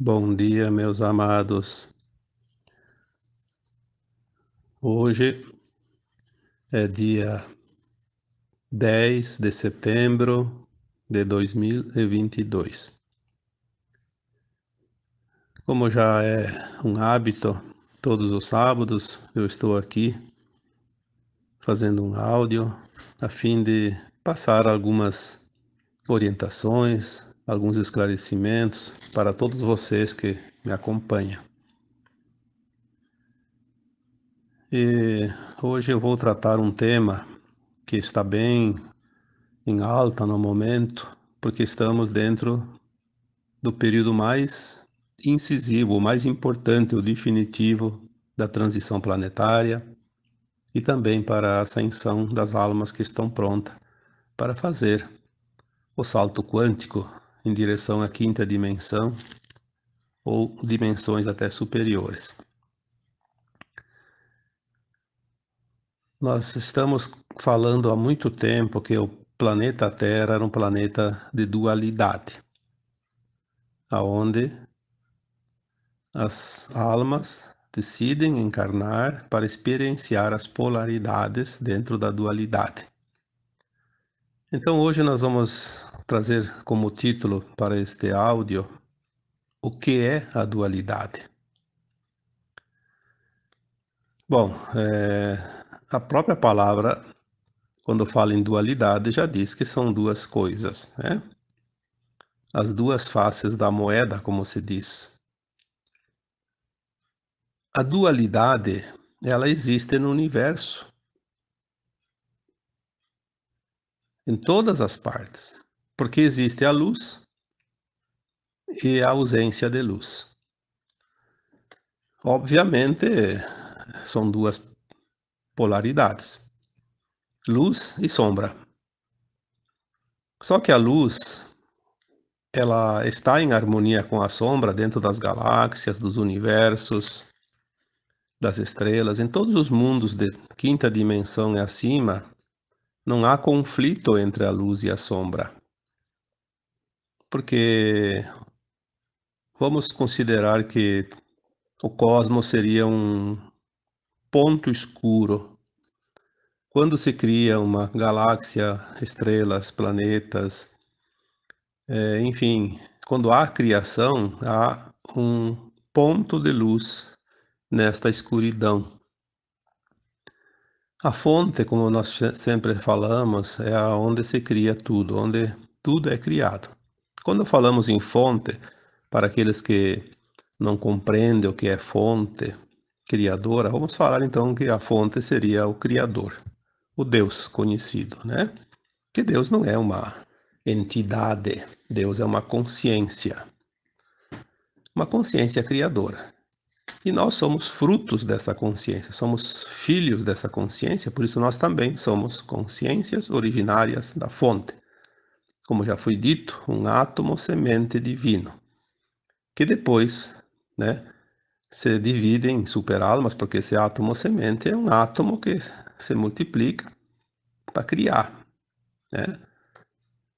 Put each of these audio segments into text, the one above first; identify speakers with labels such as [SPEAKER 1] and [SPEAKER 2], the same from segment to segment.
[SPEAKER 1] Bom dia, meus amados. Hoje é dia 10 de setembro de 2022. Como já é um hábito, todos os sábados eu estou aqui fazendo um áudio a fim de passar algumas orientações, alguns esclarecimentos para todos vocês que me acompanham. E hoje eu vou tratar um tema que está bem em alta no momento, porque estamos dentro do período mais incisivo, o mais importante, o definitivo da transição planetária e também para a ascensão das almas que estão prontas para fazer o salto quântico em direção à quinta dimensão ou dimensões até superiores. Nós estamos falando há muito tempo que o planeta Terra era um planeta de dualidade, aonde as almas decidem encarnar para experienciar as polaridades dentro da dualidade. Então hoje nós vamos trazer como título para este áudio o que é a dualidade. Bom, a própria palavra, quando fala em dualidade, já diz que são duas coisas, né? As duas faces da moeda, como se diz. A dualidade, ela existe no universo, em todas as partes, porque existe a luz e a ausência de luz. Obviamente, são duas polaridades, luz e sombra. Só que a luz, ela está em harmonia com a sombra dentro das galáxias, dos universos, das estrelas, em todos os mundos de quinta dimensão e acima, não há conflito entre a luz e a sombra. Porque vamos considerar que o cosmos seria um ponto escuro. Quando se cria uma galáxia, estrelas, planetas, enfim, quando há criação, há um ponto de luz nesta escuridão. A fonte, como nós sempre falamos, é onde se cria tudo, onde tudo é criado. Quando falamos em fonte, para aqueles que não compreendem o que é fonte criadora, vamos falar então que a fonte seria o Criador, o Deus conhecido, né? Que Deus não é uma entidade, Deus é uma consciência criadora. E nós somos frutos dessa consciência, somos filhos dessa consciência, por isso nós também somos consciências originárias da fonte. Como já foi dito, um átomo semente divino, que depois, né, se divide em superalmas, porque esse átomo semente é um átomo que se multiplica para criar, né?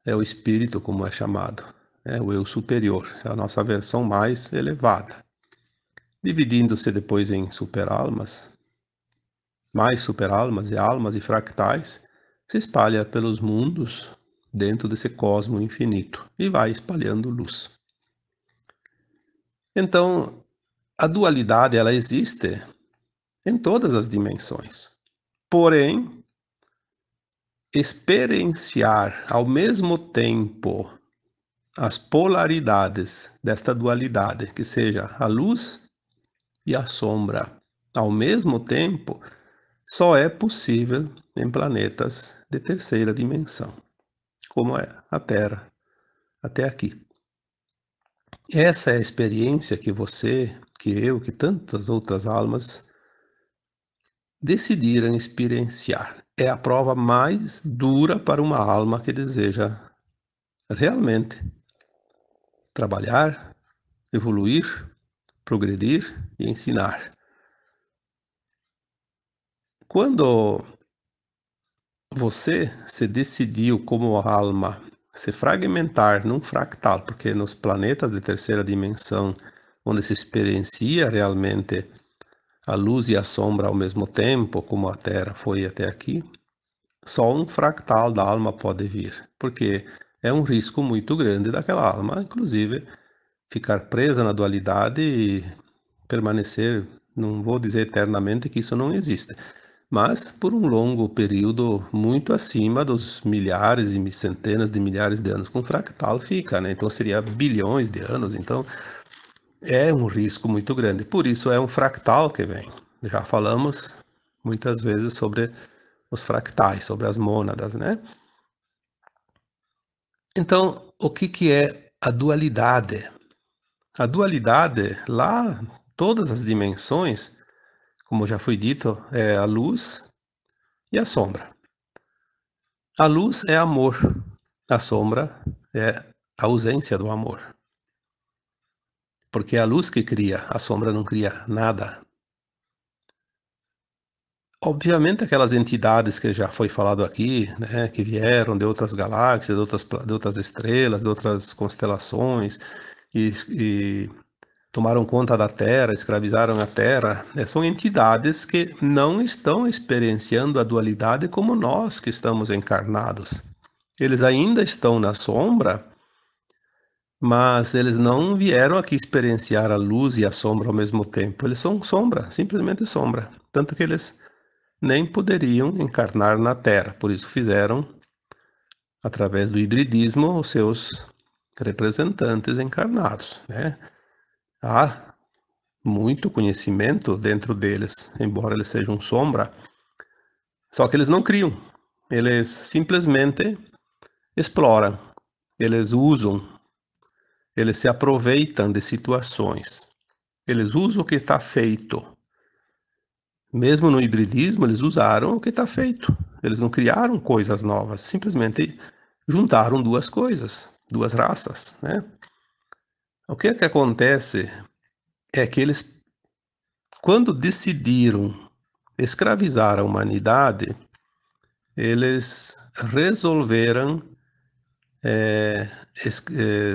[SPEAKER 1] É o espírito, como é chamado, é o eu superior, é a nossa versão mais elevada. Dividindo-se depois em superalmas, mais superalmas e almas e fractais, se espalha pelos mundos dentro desse cosmo infinito e vai espalhando luz. Então, a dualidade ela existe em todas as dimensões. Porém, experienciar ao mesmo tempo as polaridades desta dualidade, que seja a luz e a sombra, ao mesmo tempo, só é possível em planetas de terceira dimensão, como é a Terra até aqui. Essa é a experiência que você, que eu, que tantas outras almas decidiram experienciar. É a prova mais dura para uma alma que deseja realmente trabalhar, evoluir, progredir e ensinar. Quando você se decidiu como alma se fragmentar num fractal, porque nos planetas de terceira dimensão onde se experiencia realmente a luz e a sombra ao mesmo tempo, como a Terra foi até aqui, só um fractal da alma pode vir, porque é um risco muito grande daquela alma, inclusive, ficar presa na dualidade e permanecer, não vou dizer eternamente que isso não existe, mas por um longo período muito acima dos milhares e centenas de milhares de anos com fractal fica, né? Então seria bilhões de anos, então é um risco muito grande. Por isso é um fractal que vem. Já falamos muitas vezes sobre os fractais, sobre as mônadas, né? Então, o que é a dualidade? A dualidade, lá, todas as dimensões, como já foi dito, é a luz e a sombra. A luz é amor, a sombra é a ausência do amor. Porque é a luz que cria, a sombra não cria nada. Obviamente aquelas entidades que já foi falado aqui, né, que vieram de outras galáxias, de outras estrelas, de outras constelações, e tomaram conta da Terra, escravizaram a Terra, né, são entidades que não estão experienciando a dualidade como nós que estamos encarnados. Eles ainda estão na sombra, mas eles não vieram aqui experienciar a luz e a sombra ao mesmo tempo. Eles são sombra, simplesmente sombra. Tanto que eles nem poderiam encarnar na Terra. Por isso fizeram, através do hibridismo, os seus representantes encarnados, né? Há muito conhecimento dentro deles, embora eles sejam sombra. Só que eles não criam. Eles simplesmente exploram. Eles usam. Eles se aproveitam de situações. Eles usam o que está feito. Mesmo no hibridismo, eles usaram o que está feito. Eles não criaram coisas novas, simplesmente juntaram duas coisas, duas raças, né? O que é que acontece é que eles, quando decidiram escravizar a humanidade, eles resolveram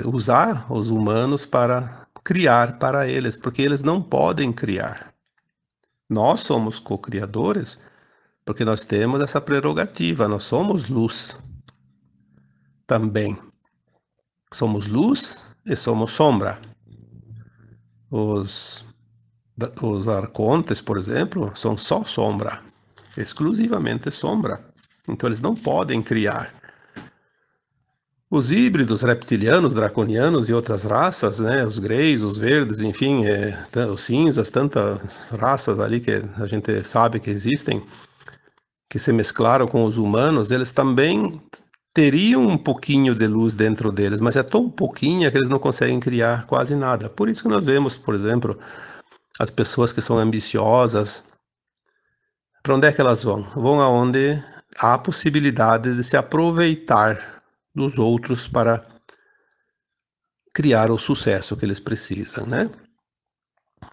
[SPEAKER 1] usar os humanos para criar para eles, porque eles não podem criar. Nós somos co-criadores, porque nós temos essa prerrogativa, nós somos luz também. Somos luz e somos sombra. Os arcontes, por exemplo, são só sombra, exclusivamente sombra. Então eles não podem criar. Os híbridos reptilianos, draconianos e outras raças, né, os greys, os verdes, enfim, os cinzas, tantas raças ali que a gente sabe que existem, que se mesclaram com os humanos, eles também teriam um pouquinho de luz dentro deles, mas é tão pouquinha que eles não conseguem criar quase nada. Por isso que nós vemos, por exemplo, as pessoas que são ambiciosas, para onde é que elas vão? Vão aonde há a possibilidade de se aproveitar dos outros para criar o sucesso que eles precisam, né?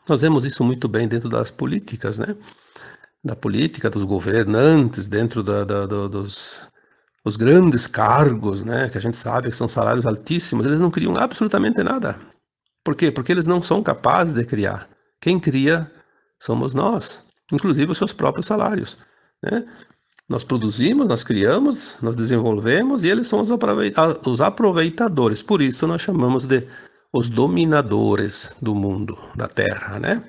[SPEAKER 1] Nós vemos isso muito bem dentro das políticas, né? Da política, dos governantes, dentro dos os grandes cargos, né? Que a gente sabe que são salários altíssimos, eles não criam absolutamente nada. Por quê? Porque eles não são capazes de criar. Quem cria somos nós, inclusive os seus próprios salários, né? Nós produzimos, nós criamos, nós desenvolvemos e eles são os aproveitadores. Por isso nós chamamos de os dominadores do mundo, da Terra, né?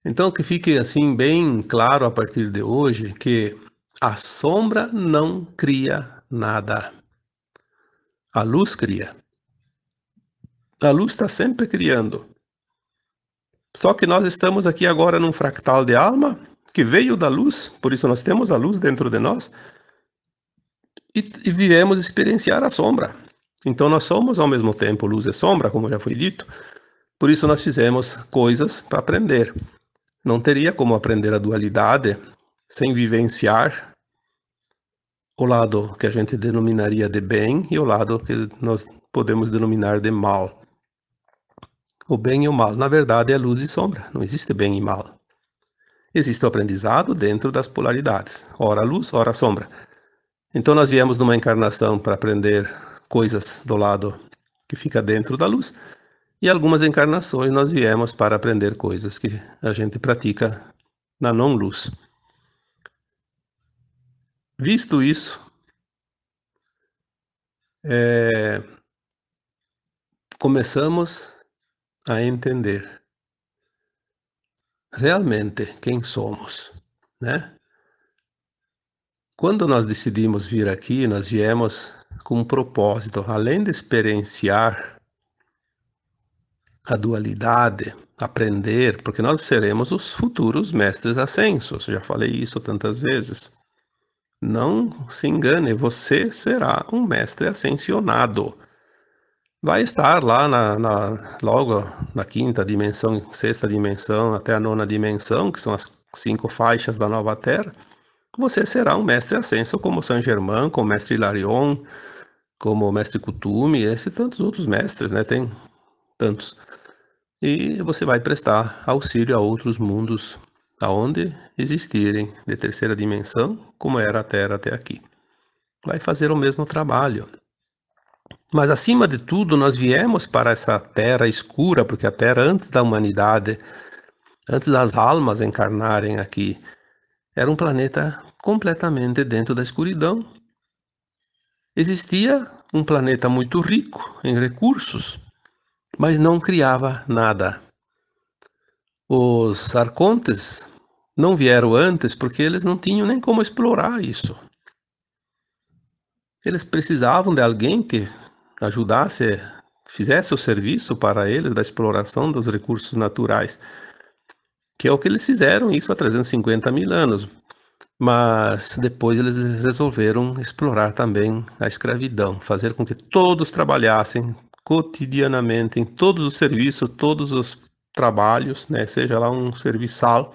[SPEAKER 1] Então que fique assim bem claro a partir de hoje que a sombra não cria nada. A luz cria. A luz está sempre criando. Só que nós estamos aqui agora num fractal de alma que veio da luz, por isso nós temos a luz dentro de nós, e vivemos experienciar a sombra. Então nós somos ao mesmo tempo luz e sombra, como já foi dito, por isso nós fizemos coisas para aprender. Não teria como aprender a dualidade sem vivenciar o lado que a gente denominaria de bem e o lado que nós podemos denominar de mal. O bem e o mal, na verdade, é luz e sombra, não existe bem e mal. Existe o aprendizado dentro das polaridades, ora luz, ora sombra. Então nós viemos numa encarnação para aprender coisas do lado que fica dentro da luz, E algumas encarnações nós viemos para aprender coisas que a gente pratica na não-luz. Visto isso, começamos a entender realmente quem somos, né? Quando nós decidimos vir aqui, nós viemos com um propósito, além de experienciar a dualidade, aprender, porque nós seremos os futuros mestres ascensos. Já falei isso tantas vezes. Não se engane, você será um mestre ascensionado. Vai estar lá logo na quinta dimensão, sexta dimensão, até a nona dimensão, que são as 5 faixas da nova Terra. Você será um mestre ascenso como Saint Germain, como mestre Hilarion, como o mestre Kuthumi, e tantos outros mestres, né? Tem tantos. E você vai prestar auxílio a outros mundos aonde existirem de terceira dimensão, como era a Terra até aqui. Vai fazer o mesmo trabalho. Mas acima de tudo, nós viemos para essa Terra escura, porque a Terra antes da humanidade, antes das almas encarnarem aqui, era um planeta completamente dentro da escuridão. Existia um planeta muito rico em recursos, mas não criava nada. Os arcontes não vieram antes porque eles não tinham nem como explorar isso. Eles precisavam de alguém que ajudasse, fizesse o serviço para eles da exploração dos recursos naturais, que é o que eles fizeram isso há 350 mil anos. Mas depois eles resolveram explorar também a escravidão, fazer com que todos trabalhassem cotidianamente em todos os serviços, todos os trabalhos, né? Seja lá um serviçal,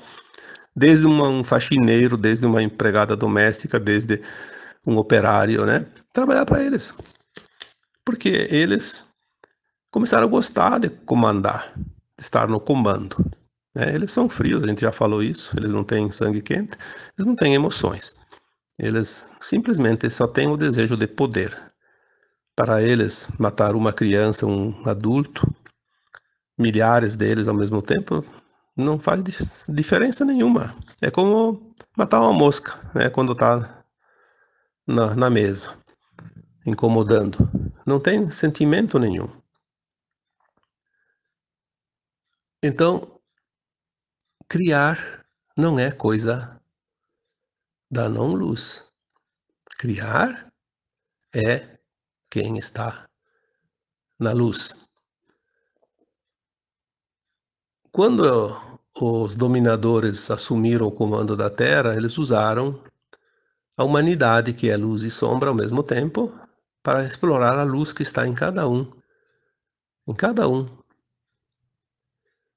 [SPEAKER 1] desde um faxineiro, desde uma empregada doméstica, desde um operário, né? Trabalhar para eles, porque eles começaram a gostar de comandar, de estar no comando. Né? Eles são frios, a gente já falou isso, eles não têm sangue quente, eles não têm emoções. Eles simplesmente só têm o desejo de poder. Para eles, matar uma criança, um adulto, milhares deles ao mesmo tempo, não faz diferença nenhuma. É como matar uma mosca, né, quando está na mesa, incomodando. Não tem sentimento nenhum. Então, criar não é coisa da não-luz. Criar é quem está na luz. Quando os dominadores assumiram o comando da Terra, eles usaram a humanidade, que é luz e sombra ao mesmo tempo, para explorar a luz que está em cada um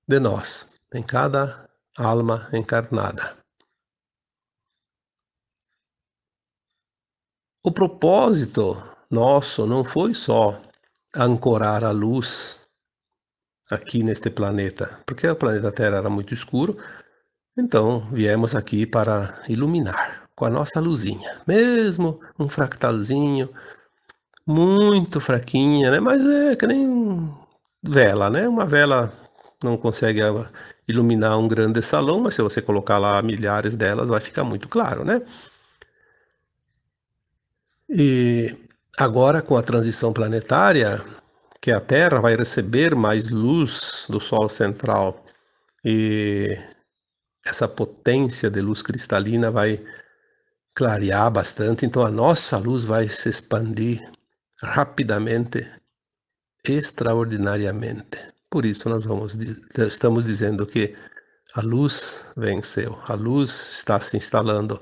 [SPEAKER 1] de nós, em cada alma encarnada. O propósito nosso não foi só ancorar a luz aqui neste planeta, porque o planeta Terra era muito escuro, então viemos aqui para iluminar com a nossa luzinha, mesmo um fractalzinho, muito fraquinha, né? Mas é que nem vela, né? Uma vela não consegue iluminar um grande salão, mas se você colocar lá milhares delas, vai ficar muito claro, né? E agora, com a transição planetária, que a Terra vai receber mais luz do Sol central e essa potência de luz cristalina vai clarear bastante, então a nossa luz vai se expandir rapidamente, extraordinariamente. Por isso nós estamos dizendo que a luz venceu, a luz está se instalando.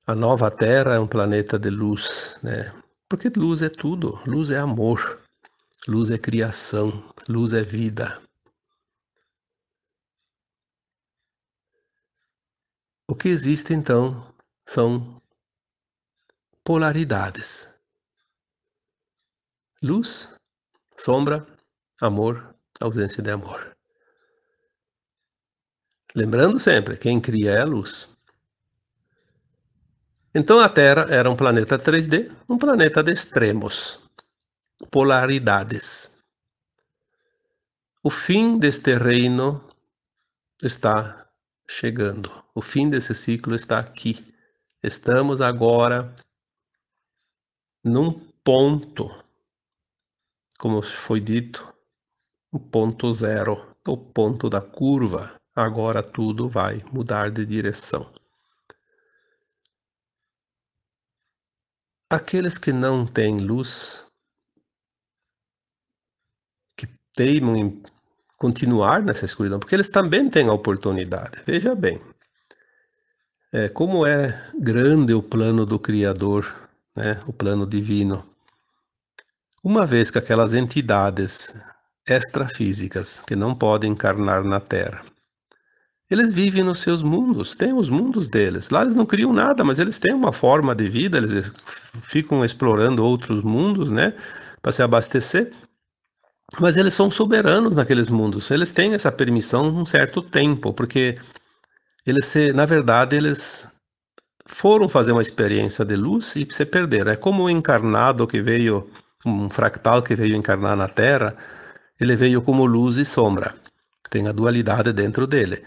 [SPEAKER 1] A nova Terra é um planeta de luz, né? Porque luz é tudo, luz é amor, luz é criação, luz é vida. O que existe então são polaridades: luz, sombra, amor, ausência de amor. Lembrando sempre, quem cria é a luz. Então a Terra era um planeta 3D, um planeta de extremos, polaridades. O fim deste reino está chegando. O fim desse ciclo está aqui. Estamos agora num ponto, como foi dito, o ponto zero, o ponto da curva. Agora tudo vai mudar de direção. Aqueles que não têm luz, que teimam em continuar nessa escuridão, porque eles também têm a oportunidade. Veja bem, como é grande o plano do Criador, né? O plano divino. Uma vez que aquelas entidades extrafísicas que não podem encarnar na Terra, eles vivem nos seus mundos, têm os mundos deles. Lá eles não criam nada, mas eles têm uma forma de vida, eles ficam explorando outros mundos, né, para se abastecer. Mas eles são soberanos naqueles mundos. Eles têm essa permissão um certo tempo, porque na verdade, eles foram fazer uma experiência de luz e se perderam. É como um encarnado que veio, um fractal que veio encarnar na Terra, ele veio como luz e sombra. Tem a dualidade dentro dele.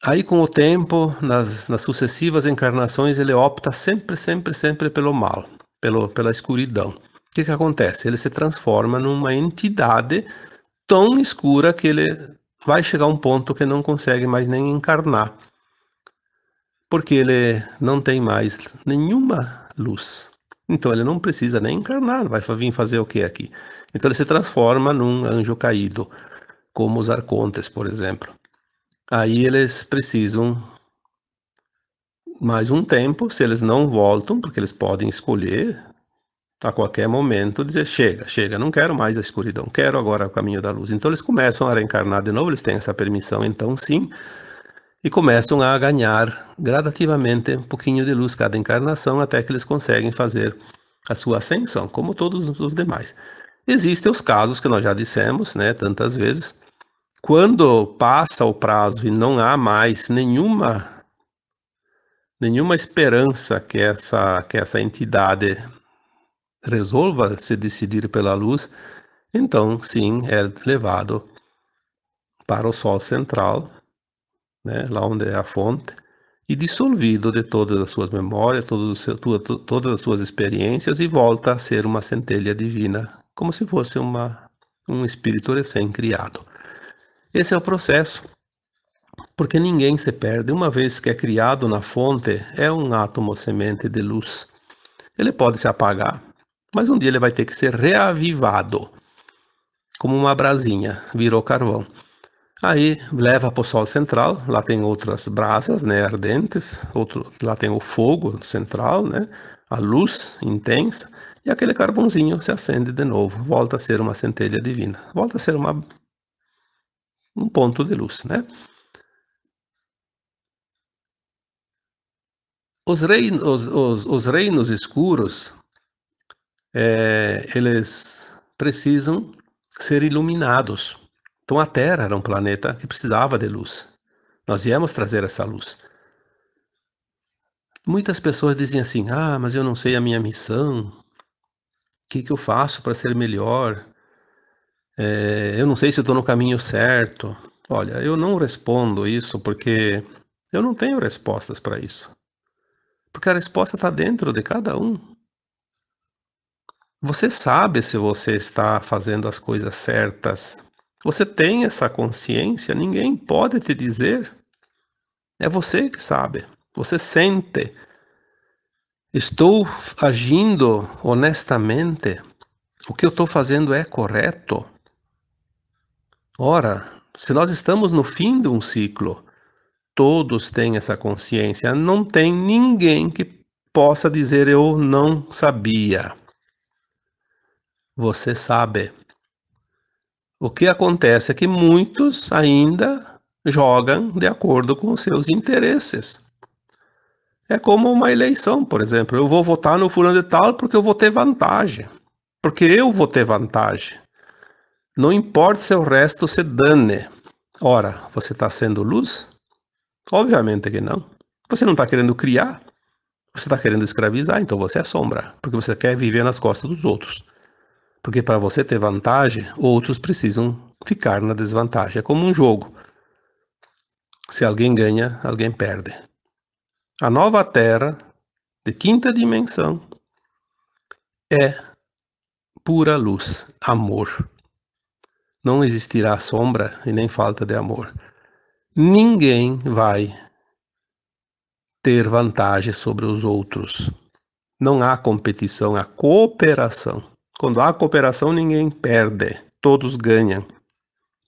[SPEAKER 1] Aí, com o tempo, nas sucessivas encarnações, ele opta sempre pelo mal, pela escuridão. O que acontece? Ele se transforma numa entidade tão escura que ele vai chegar a um ponto que não consegue mais nem encarnar, porque ele não tem mais nenhuma luz. Então ele não precisa nem encarnar, vai vir fazer o que aqui? Então ele se transforma num anjo caído, como os arcontes, por exemplo. Aí eles precisam mais um tempo, se eles não voltam, porque eles podem escolher a qualquer momento dizer chega, não quero mais a escuridão, quero agora o caminho da luz. Então eles começam a reencarnar de novo, eles têm essa permissão, então sim, e começam a ganhar gradativamente um pouquinho de luz cada encarnação, até que eles conseguem fazer a sua ascensão, como todos os demais. Existem os casos que nós já dissemos, né, tantas vezes, quando passa o prazo e não há mais nenhuma esperança que essa entidade resolva se decidir pela luz, então sim, é levado para o Sol central, né, lá onde é a fonte, e dissolvido de todas as suas memórias, todas as suas experiências, e volta a ser uma centelha divina, como se fosse um espírito recém-criado. Esse é o processo, porque ninguém se perde. Uma vez que é criado na fonte, é um átomo semente de luz. Ele pode se apagar, mas um dia ele vai ter que ser reavivado, como uma brasinha, virou carvão. Aí leva para o Sol central, lá tem outras brasas, né, ardentes, lá tem o fogo central, né, a luz intensa, e aquele carvãozinho se acende de novo, volta a ser uma centelha divina, volta a ser um ponto de luz, né. Os reinos escuros, eles precisam ser iluminados. Então a Terra era um planeta que precisava de luz. Nós viemos trazer essa luz. Muitas pessoas dizem assim, mas eu não sei a minha missão, o que eu faço para ser melhor? Eu não sei se eu estou no caminho certo. Olha, eu não respondo isso porque eu não tenho respostas para isso. Porque a resposta está dentro de cada um. Você sabe se você está fazendo as coisas certas. Você tem essa consciência, ninguém pode te dizer. É você que sabe. Você sente. Estou agindo honestamente? O que eu estou fazendo é correto? Ora, se nós estamos no fim de um ciclo, todos têm essa consciência, não tem ninguém que possa dizer eu não sabia. Você sabe. O que acontece é que muitos ainda jogam de acordo com os seus interesses. É como uma eleição, por exemplo. Eu vou votar no fulano de tal porque eu vou ter vantagem. Porque eu vou ter vantagem. Não importa se o resto se dane. Ora, você está sendo luz? Obviamente que não. Você não está querendo criar. Você está querendo escravizar, então você é sombra. Porque você quer viver nas costas dos outros. Porque para você ter vantagem, outros precisam ficar na desvantagem. É como um jogo. Se alguém ganha, alguém perde. A nova Terra, de quinta dimensão, é pura luz, amor. Não existirá sombra e nem falta de amor. Ninguém vai ter vantagem sobre os outros. Não há competição, há cooperação. Quando há cooperação, ninguém perde, todos ganham.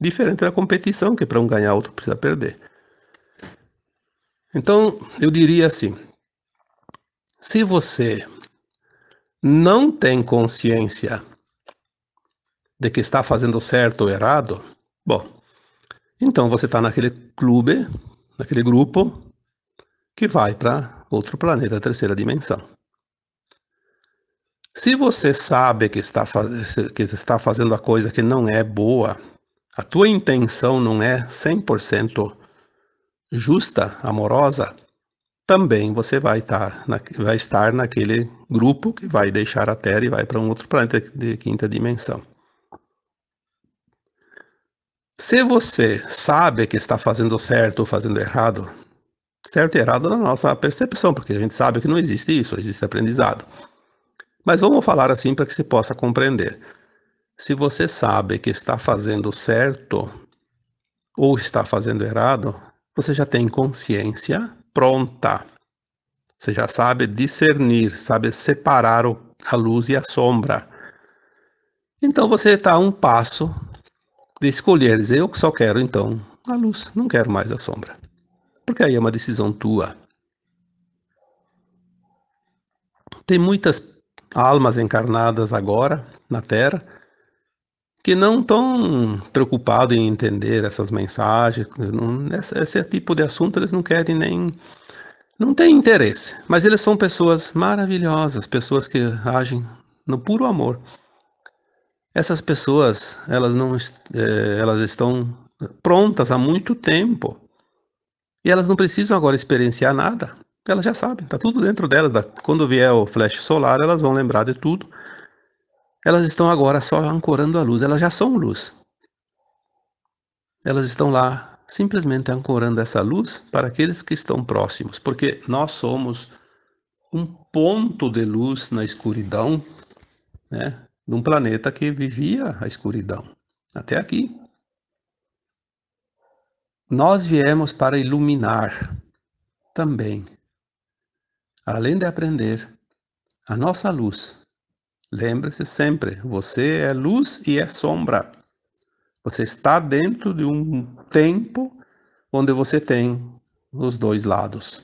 [SPEAKER 1] Diferente da competição, que para um ganhar, outro precisa perder. Então, eu diria assim, se você não tem consciência de que está fazendo certo ou errado, bom, então você está naquele clube, naquele grupo, que vai para outro planeta, terceira dimensão. Se você sabe que está fazendo a coisa que não é boa, a tua intenção não é 100% justa, amorosa, também você vai estar naquele grupo que vai deixar a Terra e vai para um outro planeta de quinta dimensão. Se você sabe que está fazendo certo ou fazendo errado, certo e errado na nossa percepção, porque a gente sabe que não existe isso, existe aprendizado. Mas vamos falar assim para que se possa compreender. Se você sabe que está fazendo certo ou está fazendo errado, você já tem consciência pronta. Você já sabe discernir, sabe separar a luz e a sombra. Então você está a um passo de escolher, dizer, eu só quero então a luz, não quero mais a sombra. Porque aí é uma decisão tua. Tem muitas almas encarnadas agora na Terra que não estão preocupados em entender essas mensagens. Esse tipo de assunto eles não querem nem. Não têm interesse. Mas eles são pessoas maravilhosas, pessoas que agem no puro amor. Essas pessoas, elas estão prontas há muito tempo. E elas não precisam agora experienciar nada. Elas já sabem, está tudo dentro delas. Quando vier o flash solar, elas vão lembrar de tudo. Elas estão agora só ancorando a luz. Elas já são luz. Elas estão lá simplesmente ancorando essa luz para aqueles que estão próximos. Porque nós somos um ponto de luz na escuridão, né? Num planeta que vivia a escuridão. Até aqui. Nós viemos para iluminar também. Além de aprender, a nossa luz. Lembre-se sempre, você é luz e é sombra. Você está dentro de um tempo onde você tem os dois lados,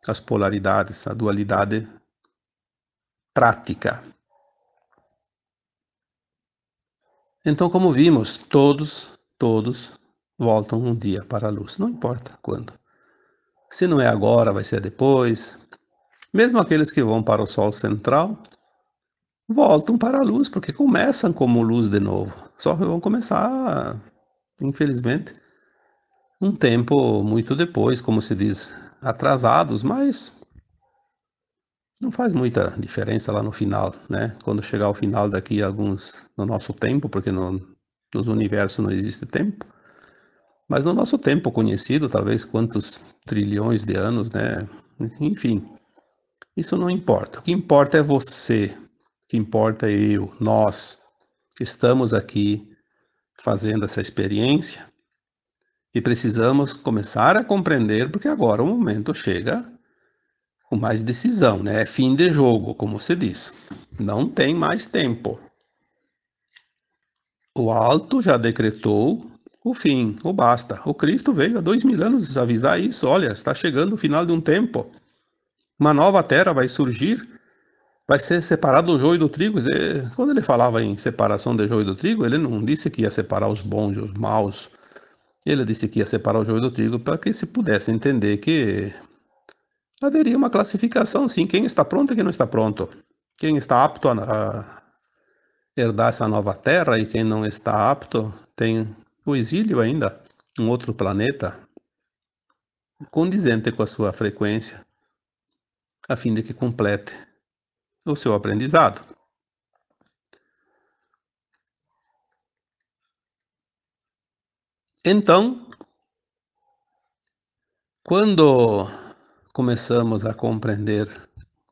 [SPEAKER 1] as polaridades, a dualidade prática. Então, como vimos, todos voltam um dia para a luz, não importa quando. Se não é agora, vai ser depois. Mesmo aqueles que vão para o Sol central, voltam para a luz, porque começam como luz de novo. Só que vão começar, infelizmente, um tempo muito depois, como se diz, atrasados, mas não faz muita diferença lá no final, né? Quando chegar ao final daqui alguns no nosso tempo, porque nos universos não existe tempo, mas no nosso tempo conhecido, talvez quantos trilhões de anos, né? Enfim, isso não importa. O que importa é você, o que importa é eu, nós, que estamos aqui fazendo essa experiência e precisamos começar a compreender, porque agora o momento chega com mais decisão, né? É fim de jogo, como se diz. Não tem mais tempo. O alto já decretou o fim, o basta. O Cristo veio há 2000 anos avisar isso. Olha, está chegando o final de um tempo. Uma nova terra vai surgir, vai ser separado o joio do trigo. Quando ele falava em separação do joio do trigo, ele não disse que ia separar os bons e os maus. Ele disse que ia separar o joio do trigo para que se pudesse entender que haveria uma classificação, sim, quem está pronto e quem não está pronto. Quem está apto a herdar essa nova terra e quem não está apto tem o exílio ainda, um outro planeta, condizente com a sua frequência, a fim de que complete o seu aprendizado. Então, quando começamos a compreender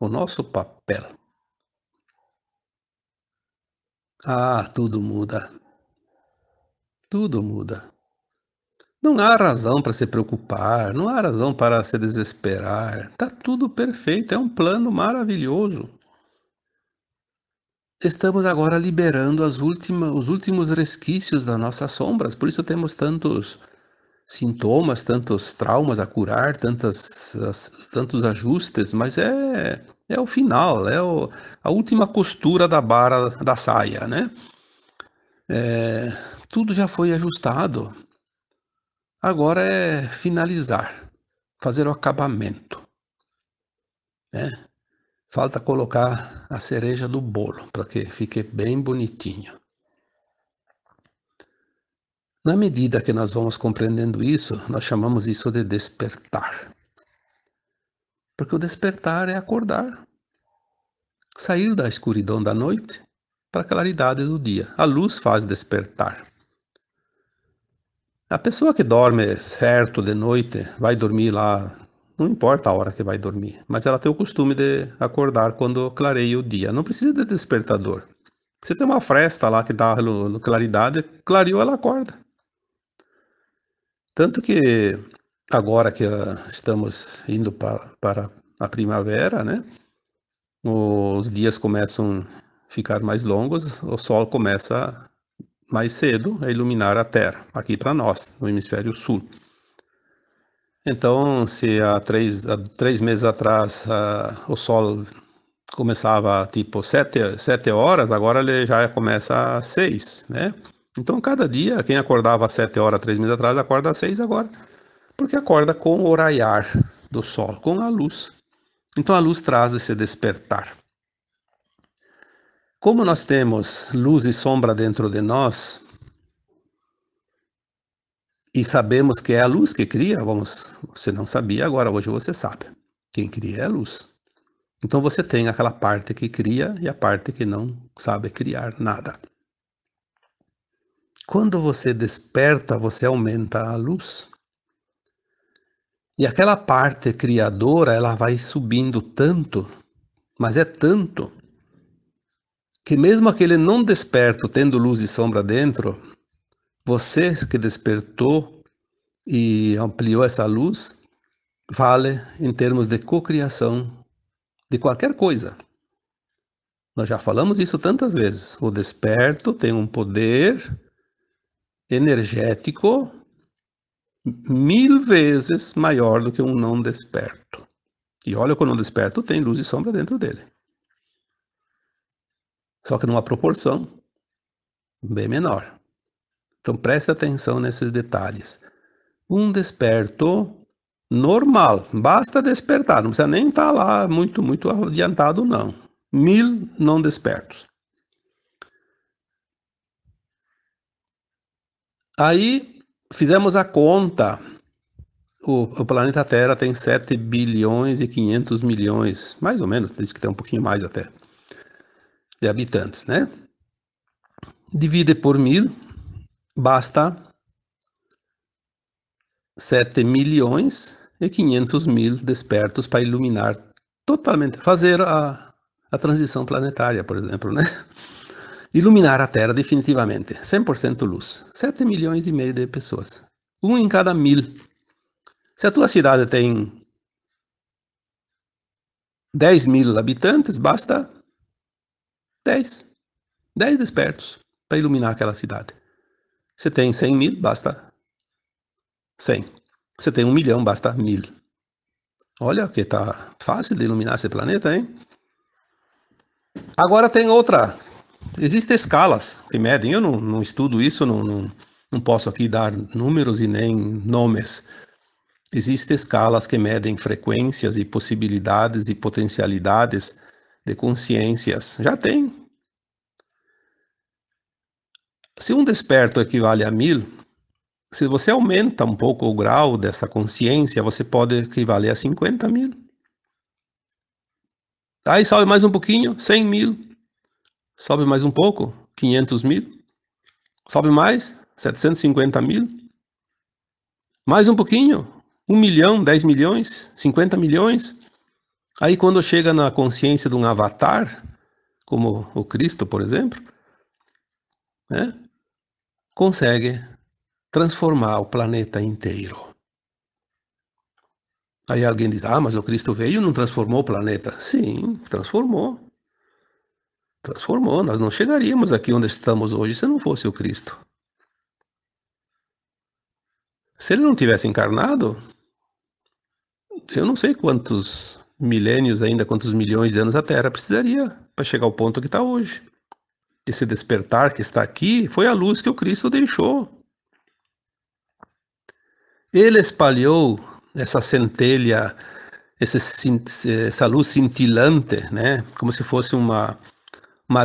[SPEAKER 1] o nosso papel, tudo muda, tudo muda. Não há razão para se preocupar, não há razão para se desesperar. Está tudo perfeito, é um plano maravilhoso. Estamos agora liberando os últimos resquícios das nossas sombras, por isso temos tantos sintomas, tantos traumas a curar, tantos ajustes, mas é o final, a última costura da barra da saia, né? Tudo já foi ajustado. Agora é finalizar, fazer o acabamento, né? Falta colocar a cereja do bolo para que fique bem bonitinho. Na medida que nós vamos compreendendo isso, nós chamamos isso de despertar. Porque o despertar é acordar, sair da escuridão da noite para a claridade do dia. A luz faz despertar. A pessoa que dorme certo de noite, vai dormir lá, não importa a hora que vai dormir, mas ela tem o costume de acordar quando clareia o dia. Não precisa de despertador. Se tem uma fresta lá que dá claridade, clareou, ela acorda. Tanto que agora que estamos indo para a primavera, né? Os dias começam a ficar mais longos, o sol começa mais cedo a iluminar a Terra, aqui para nós, no hemisfério sul. Então, se há três meses atrás o sol começava tipo 7 horas, agora ele já começa às 6, né? Então, cada dia, quem acordava às 7 horas 3 meses atrás, acorda às 6 agora, porque acorda com o raiar do sol, com a luz. Então, a luz traz esse despertar. Como nós temos luz e sombra dentro de nós, e sabemos que é a luz que cria, você não sabia, agora hoje você sabe. Quem cria é a luz. Então você tem aquela parte que cria e a parte que não sabe criar nada. Quando você desperta, você aumenta a luz. E aquela parte criadora, ela vai subindo tanto, mas é tanto, que mesmo aquele não desperto, tendo luz e sombra dentro, você que despertou e ampliou essa luz, vale em termos de cocriação de qualquer coisa. Nós já falamos isso tantas vezes. O desperto tem um poder energético 1000 vezes maior do que um não desperto. E olha que o não desperto tem luz e sombra dentro dele. Só que numa proporção bem menor. Então preste atenção nesses detalhes. Um desperto normal, basta despertar, não precisa nem estar lá muito adiantado não. 1000 não despertos. Aí fizemos a conta. O planeta Terra tem 7 bilhões e 500 milhões, mais ou menos, diz que tem um pouquinho mais até, de habitantes, né? Divide por 1000, basta 7 milhões e 500 mil despertos para iluminar totalmente, fazer a transição planetária, por exemplo, né? Iluminar a Terra definitivamente, 100% luz. 7 milhões e meio de pessoas, um em cada 1000. Se a tua cidade tem 10.000 habitantes, basta 10 despertos para iluminar aquela cidade. Você tem 100 mil, basta 100. Você tem 1 milhão, basta 1000. Olha que tá fácil de iluminar esse planeta, hein? Agora tem outra. Existem escalas que medem. Eu não estudo isso, não posso aqui dar números e nem nomes. Existem escalas que medem frequências e possibilidades e potencialidades de consciências. Já tem. Se um desperto equivale a 1000, se você aumenta um pouco o grau dessa consciência, você pode equivaler a 50 mil. Aí sobe mais um pouquinho, 100 mil. Sobe mais um pouco, 500 mil. Sobe mais, 750 mil. Mais um pouquinho, 1 milhão, 10 milhões, 50 milhões. Aí quando chega na consciência de um avatar, como o Cristo, por exemplo, né, consegue transformar o planeta inteiro. Aí alguém diz, mas o Cristo veio e não transformou o planeta. Sim, transformou. Transformou. Nós não chegaríamos aqui onde estamos hoje se não fosse o Cristo. Se ele não tivesse encarnado, eu não sei quantos milênios ainda, quantos milhões de anos a Terra precisaria para chegar ao ponto que está hoje. Esse despertar que está aqui foi a luz que o Cristo deixou. Ele espalhou essa centelha, essa luz cintilante, né? Como se fosse uma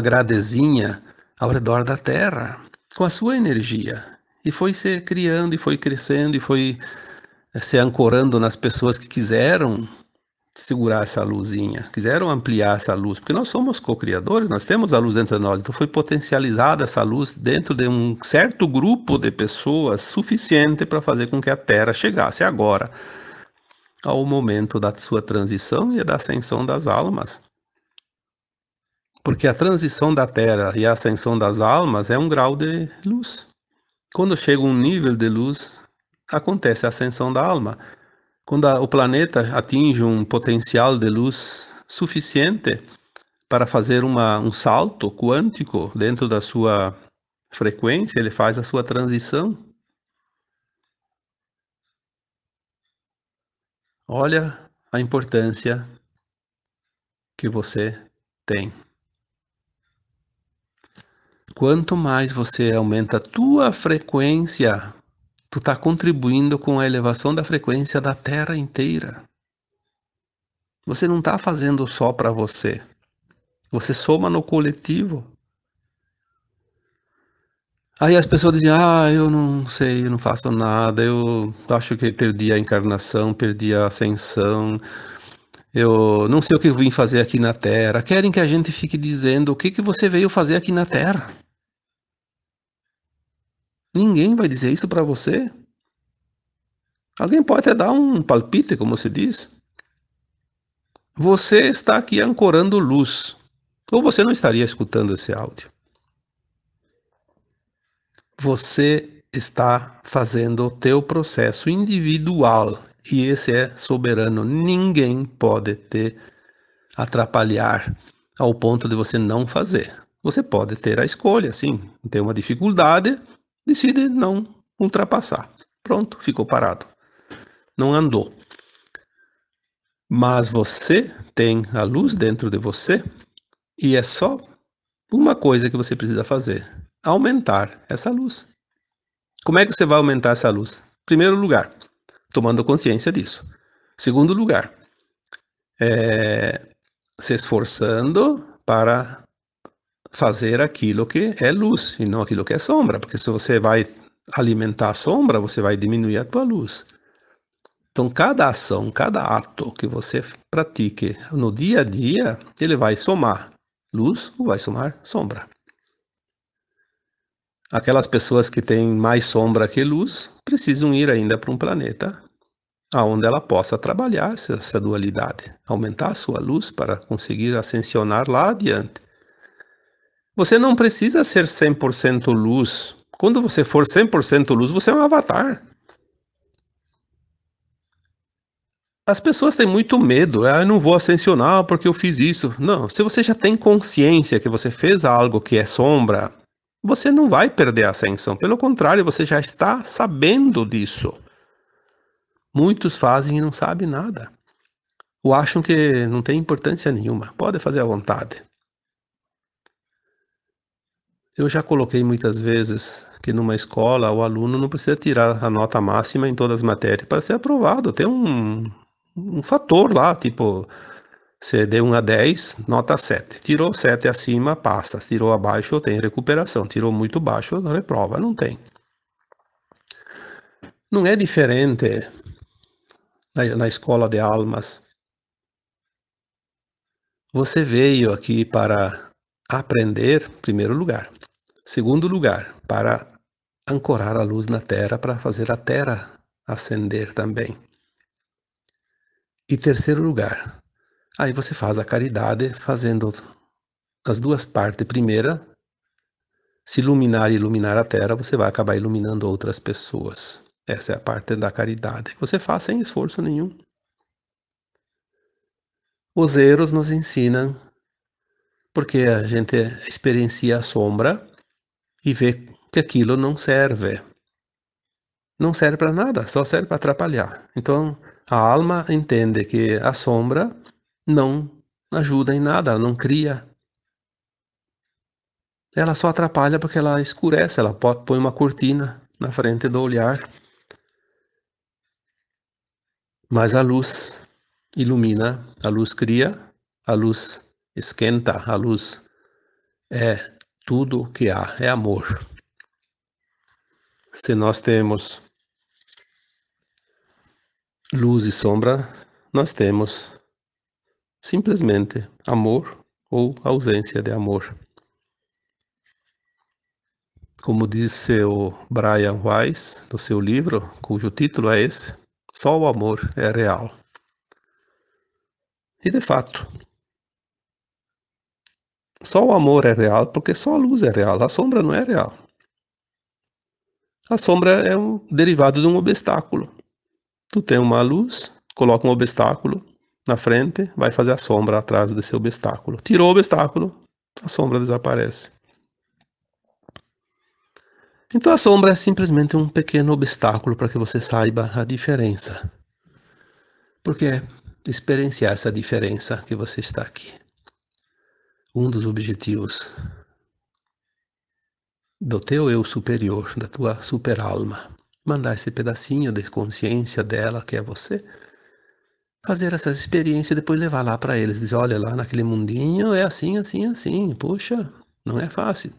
[SPEAKER 1] gradezinha ao redor da Terra, com a sua energia. E foi se criando, e foi crescendo, e foi se ancorando nas pessoas que quiseram segurar essa luzinha, quiseram ampliar essa luz, porque nós somos co-criadores, nós temos a luz dentro de nós, então foi potencializada essa luz dentro de um certo grupo de pessoas suficiente para fazer com que a Terra chegasse agora ao momento da sua transição e da ascensão das almas. Porque a transição da Terra e a ascensão das almas é um grau de luz. Quando chega um nível de luz, acontece a ascensão da alma. Quando o planeta atinge um potencial de luz suficiente para fazer um salto quântico dentro da sua frequência, ele faz a sua transição. Olha a importância que você tem. Quanto mais você aumenta a tua frequência, tu está contribuindo com a elevação da frequência da Terra inteira. Você não está fazendo só para você. Você soma no coletivo. Aí as pessoas dizem, eu não sei, eu não faço nada, eu acho que perdi a encarnação, perdi a ascensão, eu não sei o que eu vim fazer aqui na Terra. Querem que a gente fique dizendo o que você veio fazer aqui na Terra. Ninguém vai dizer isso para você. Alguém pode até dar um palpite, como se diz. Você está aqui ancorando luz. Ou você não estaria escutando esse áudio. Você está fazendo o teu processo individual. E esse é soberano. Ninguém pode te atrapalhar ao ponto de você não fazer. Você pode ter a escolha, sim. Tem uma dificuldade, decide não ultrapassar. Pronto, ficou parado. Não andou. Mas você tem a luz dentro de você e é só uma coisa que você precisa fazer: aumentar essa luz. Como é que você vai aumentar essa luz? Primeiro lugar, tomando consciência disso. Segundo lugar, se esforçando para fazer aquilo que é luz e não aquilo que é sombra, porque se você vai alimentar a sombra, você vai diminuir a tua luz. Então, cada ação, cada ato que você pratique no dia a dia, ele vai somar luz ou vai somar sombra. Aquelas pessoas que têm mais sombra que luz precisam ir ainda para um planeta onde ela possa trabalhar essa dualidade, aumentar a sua luz para conseguir ascensionar lá adiante. Você não precisa ser 100% luz. Quando você for 100% luz, você é um avatar. As pessoas têm muito medo, eu não vou ascensionar porque eu fiz isso. Não, se você já tem consciência que você fez algo que é sombra, você não vai perder a ascensão. Pelo contrário, você já está sabendo disso. Muitos fazem e não sabem nada. Ou acham que não tem importância nenhuma. Pode fazer à vontade. Eu já coloquei muitas vezes que numa escola o aluno não precisa tirar a nota máxima em todas as matérias para ser aprovado. Tem um fator lá, tipo, você deu 1 a 10, nota 7. Tirou 7 acima, passa. Tirou abaixo, tem recuperação. Tirou muito baixo, reprova. Não tem. Não é diferente na escola de almas. Você veio aqui para aprender, em primeiro lugar. Segundo lugar, para ancorar a luz na Terra, para fazer a Terra ascender também. E terceiro lugar, aí você faz a caridade fazendo as duas partes. Primeira, se iluminar e iluminar a Terra, você vai acabar iluminando outras pessoas. Essa é a parte da caridade, que você faz sem esforço nenhum. Os erros nos ensinam, porque a gente experiencia a sombra e vê que aquilo não serve. Não serve para nada, só serve para atrapalhar. Então, a alma entende que a sombra não ajuda em nada, ela não cria. Ela só atrapalha porque ela escurece, ela põe uma cortina na frente do olhar. Mas a luz ilumina, a luz cria, a luz esquenta, a luz é tudo o que há, é amor. Se nós temos luz e sombra, nós temos simplesmente amor ou ausência de amor. Como disse o Brian Weiss, no seu livro, cujo título é esse, Só o amor é real. E de fato, só o amor é real porque só a luz é real, a sombra não é real. A sombra é um derivado de um obstáculo. Tu tem uma luz, coloca um obstáculo na frente, vai fazer a sombra atrás desse obstáculo. Tirou o obstáculo, a sombra desaparece. Então a sombra é simplesmente um pequeno obstáculo para que você saiba a diferença. Porque é experienciar essa diferença que você está aqui. Um dos objetivos do teu eu superior, da tua super-alma. Mandar esse pedacinho de consciência dela, que é você, fazer essas experiências e depois levar lá para eles. Dizer, olha, lá naquele mundinho é assim, assim, assim. Poxa, não é fácil.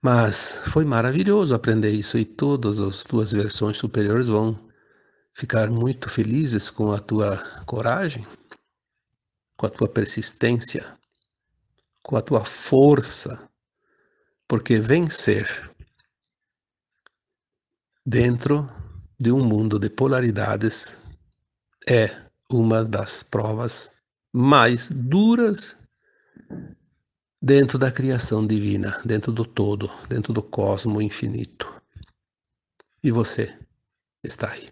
[SPEAKER 1] Mas foi maravilhoso aprender isso e todas as tuas versões superiores vão ficar muito felizes com a tua coragem, com a tua persistência, com a tua força, porque vencer dentro de um mundo de polaridades é uma das provas mais duras dentro da criação divina, dentro do todo, dentro do cosmo infinito. E você está aí.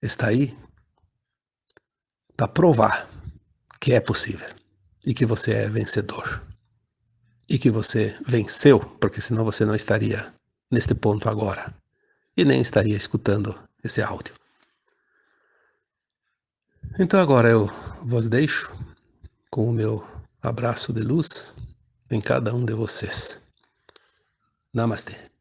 [SPEAKER 1] Está aí para provar que é possível e que você é vencedor. E que você venceu, porque senão você não estaria neste ponto agora e nem estaria escutando esse áudio. Então agora eu vos deixo com o meu abraço de luz em cada um de vocês. Namastê.